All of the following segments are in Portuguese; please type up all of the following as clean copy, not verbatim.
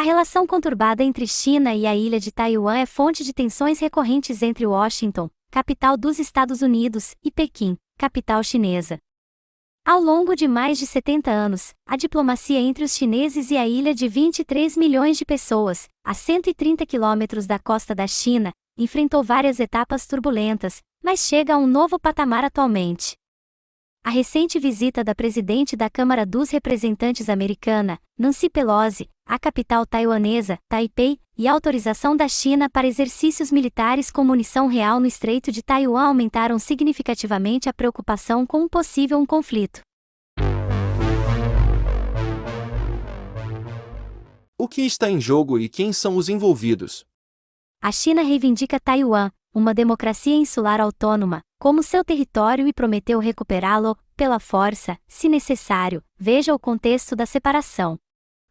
A relação conturbada entre China e a ilha de Taiwan é fonte de tensões recorrentes entre Washington, capital dos Estados Unidos, e Pequim, capital chinesa. Ao longo de mais de 70 anos, a diplomacia entre os chineses e a ilha de 23 milhões de pessoas, a 130 quilômetros da costa da China, enfrentou várias etapas turbulentas, mas chega a um novo patamar atualmente. A recente visita da presidente da Câmara dos Representantes americana, Nancy Pelosi, à capital taiwanesa, Taipei, e a autorização da China para exercícios militares com munição real no Estreito de Taiwan aumentaram significativamente a preocupação com um possível conflito. O que está em jogo e quem são os envolvidos? A China reivindica Taiwan, uma democracia insular autônoma, como seu território e prometeu recuperá-lo, pela força, se necessário. Veja o contexto da separação.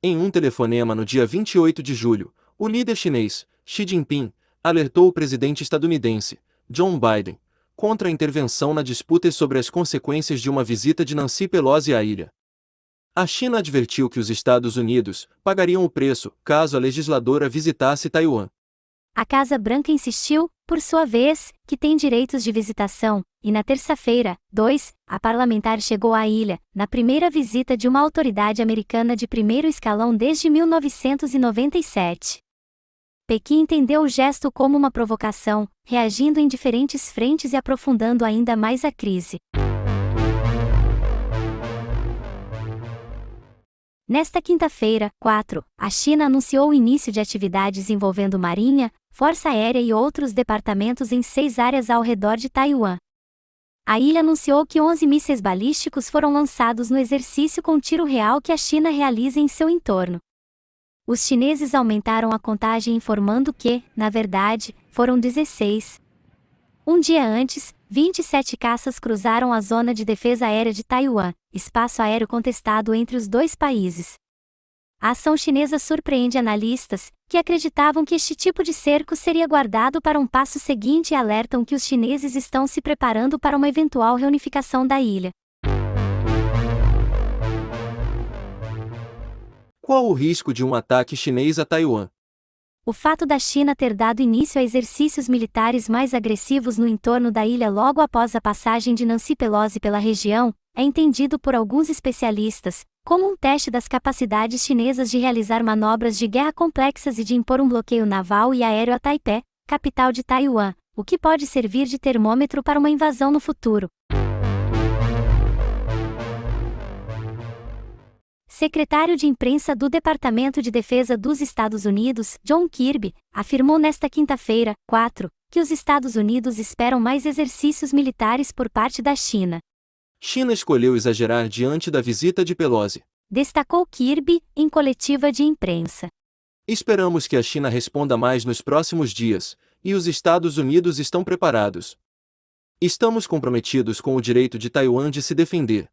Em um telefonema no dia 28 de julho, o líder chinês, Xi Jinping, alertou o presidente estadunidense, Joe Biden, contra a intervenção na disputa e sobre as consequências de uma visita de Nancy Pelosi à ilha. A China advertiu que os Estados Unidos pagariam o preço caso a legisladora visitasse Taiwan. A Casa Branca insistiu, por sua vez, que tem direitos de visitação, e na terça-feira, 2, a parlamentar chegou à ilha, na primeira visita de uma autoridade americana de primeiro escalão desde 1997. Pequim entendeu o gesto como uma provocação, reagindo em diferentes frentes e aprofundando ainda mais a crise. Nesta quinta-feira, 4, a China anunciou o início de atividades envolvendo Marinha, Força Aérea e outros departamentos em 6 áreas ao redor de Taiwan. A ilha anunciou que 11 mísseis balísticos foram lançados no exercício com tiro real que a China realiza em seu entorno. Os chineses aumentaram a contagem informando que, na verdade, foram 16. Um dia antes, 27 caças cruzaram a Zona de Defesa Aérea de Taiwan, espaço aéreo contestado entre os dois países. A ação chinesa surpreende analistas, que acreditavam que este tipo de cerco seria guardado para um passo seguinte e alertam que os chineses estão se preparando para uma eventual reunificação da ilha. Qual o risco de um ataque chinês a Taiwan? O fato da China ter dado início a exercícios militares mais agressivos no entorno da ilha logo após a passagem de Nancy Pelosi pela região, é entendido por alguns especialistas como um teste das capacidades chinesas de realizar manobras de guerra complexas e de impor um bloqueio naval e aéreo a Taipei, capital de Taiwan, o que pode servir de termômetro para uma invasão no futuro. Secretário de Imprensa do Departamento de Defesa dos Estados Unidos, John Kirby, afirmou nesta quinta-feira, 4, que os Estados Unidos esperam mais exercícios militares por parte da China. China escolheu exagerar diante da visita de Pelosi, destacou Kirby, em coletiva de imprensa. Esperamos que a China responda mais nos próximos dias, e os Estados Unidos estão preparados. Estamos comprometidos com o direito de Taiwan de se defender.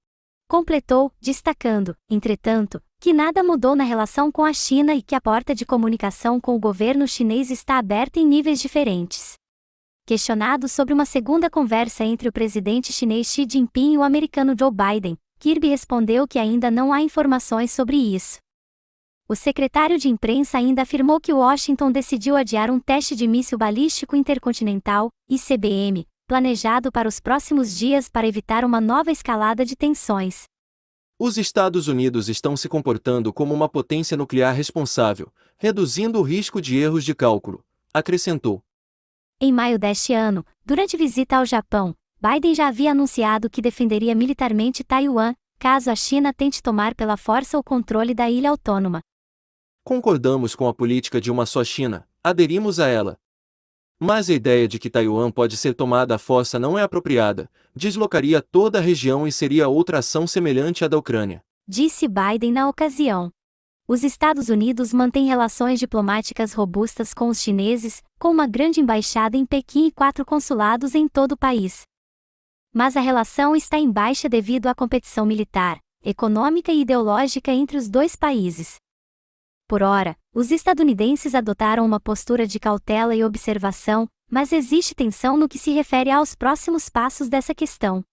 Completou, destacando, entretanto, que nada mudou na relação com a China e que a porta de comunicação com o governo chinês está aberta em níveis diferentes. Questionado sobre uma segunda conversa entre o presidente chinês Xi Jinping e o americano Joe Biden, Kirby respondeu que ainda não há informações sobre isso. O secretário de imprensa ainda afirmou que Washington decidiu adiar um teste de míssil balístico intercontinental, ICBM, planejado para os próximos dias para evitar uma nova escalada de tensões. Os Estados Unidos estão se comportando como uma potência nuclear responsável, reduzindo o risco de erros de cálculo, acrescentou. Em maio deste ano, durante visita ao Japão, Biden já havia anunciado que defenderia militarmente Taiwan, caso a China tente tomar pela força o controle da ilha autônoma. Concordamos com a política de uma só China, aderimos a ela. Mas a ideia de que Taiwan pode ser tomada à força não é apropriada, deslocaria toda a região e seria outra ação semelhante à da Ucrânia, disse Biden na ocasião. Os Estados Unidos mantêm relações diplomáticas robustas com os chineses, com uma grande embaixada em Pequim e 4 consulados em todo o país. Mas a relação está em baixa devido à competição militar, econômica e ideológica entre os dois países. Por ora, os estadunidenses adotaram uma postura de cautela e observação, mas existe tensão no que se refere aos próximos passos dessa questão.